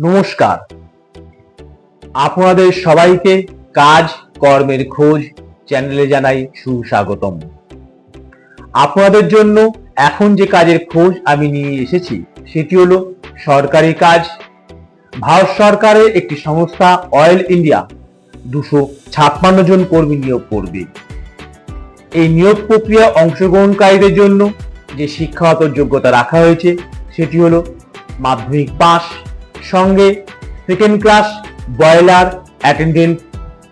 নমস্কার, আপনাদের সবাইকে কাজ কর্মের খোঁজ চ্যানেলে জানাই সুস্বাগতম। আপনাদের জন্য এখন যে কাজের খোঁজ আমি নিয়ে এসেছি সেটি হলো সরকারি কাজ। ভারত সরকারের একটি সংস্থা অয়েল ইন্ডিয়া 256 জন কর্মী নিয়োগ করবে। এই নিয়োগ প্রক্রিয়া অংশগ্রহণকারীদের জন্য যে শিক্ষাগত যোগ্যতা রাখা হয়েছে সেটি হলো মাধ্যমিক পাস, সঙ্গে second class boiler attendant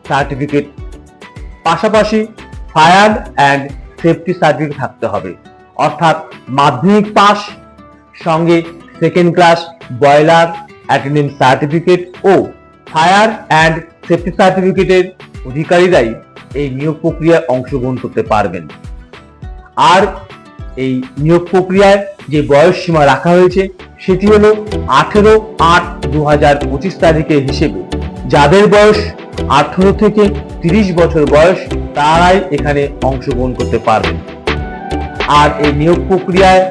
certificate, পাশাপাশি ফায়ার অ্যান্ড সেফটি সার্টিফিকেট থাকতে হবে। অর্থাৎ মাধ্যমিক পাস সঙ্গে second class boiler attendant certificate ও ফায়ার অ্যান্ড সেফটি সার্টিফিকেটের অধিকারীরাই এই নিয়োগ প্রক্রিয়ায় অংশগ্রহণ করতে পারবেন। আর এই নিয়োগ প্রক্রিয়ায় যে বয়স সীমা রাখা হয়েছে সেটি হলো 18/8/2025 তারিখের হিসেবে যাদের বয়স 18 থেকে 30 বছর বয়স তারাই এখানে অংশগ্রহণ করতে পারবেন। আর এই নিয়োগ প্রক্রিয়ায়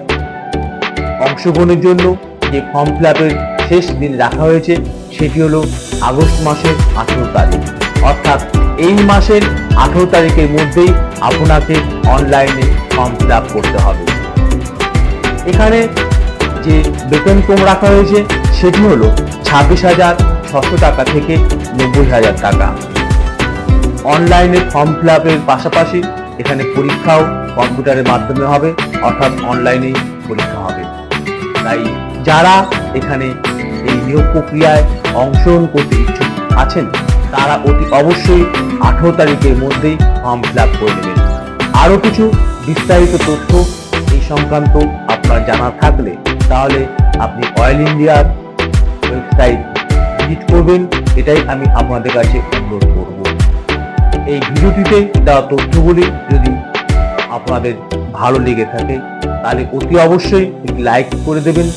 অংশগ্রহণের জন্য যে ফর্ম ফিল আপের শেষ দিন রাখা হয়েছে সেটি হলো আগস্ট মাসের 18 তারিখ। অর্থাৎ এই মাসের 18 তারিখের মধ্যেই আপনাকে অনলাইনে ফর্ম ফিল আপ করতে হবে। এখানে যে বেতনক্রম রাখা হয়েছে সেটি হলো 26,600 টাকা থেকে 90,000 টাকা। অনলাইনে ফর্ম ফিল আপের পাশাপাশি এখানে পরীক্ষাও কম্পিউটারের মাধ্যমে হবে, অর্থাৎ অনলাইনেই পরীক্ষা হবে। তাই যারা এখানে এই নিয়োগ প্রক্রিয়ায় অংশগ্রহণ করতে ইচ্ছুক আছেন তারা অতি অবশ্যই 18 তারিখের মধ্যেই ফর্ম ফিল আপ করে নেবেন। আরো কিছু বিস্তারিত তথ্য এই সংক্রান্ত আপনার জানা থাকলে তাহলে আপনি অয়েল ইন্ডিয়ার ওয়েবসাইট ভিজিট করবেন, এটাই আমি আপনাদের কাছে অনুরোধ করব। এই ভিডিওটিতে দেওয়া তথ্যগুলি যদি আপনাদের ভালো লেগে থাকে তাহলে অতি অবশ্যই একটি লাইক করে দেবেন।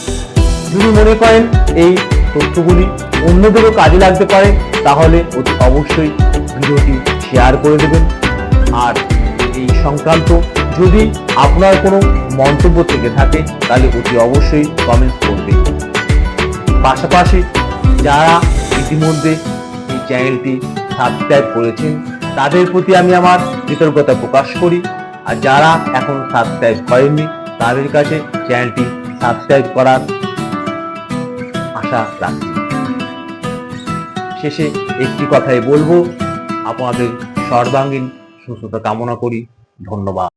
যদি মনে করেন এই তথ্যগুলি অন্যদেরও কাজে লাগতে পারে তাহলে অতি অবশ্যই ভিডিওটি শেয়ার করে দেবেন। আর এই সংক্রান্ত যদি আপনার কোনো মন্তব্য থেকে থাকে তাহলে অতি অবশ্যই কমেন্টস করবেন। পাশাপাশি যারা ইতিমধ্যে এই চ্যানেলটি সাবস্ক্রাইব করেছেন তাদের প্রতি আমি আমার কৃতজ্ঞতা প্রকাশ করি। আর যারা এখন সাবস্ক্রাইব করেননি তাদের কাছে চ্যানেলটি সাবস্ক্রাইব করার আশা রাখছি। শেষে একটি কথাই বলবো, আপনাদের সর্বাঙ্গীন সুস্থতা কামনা করি। ধন্যবাদ।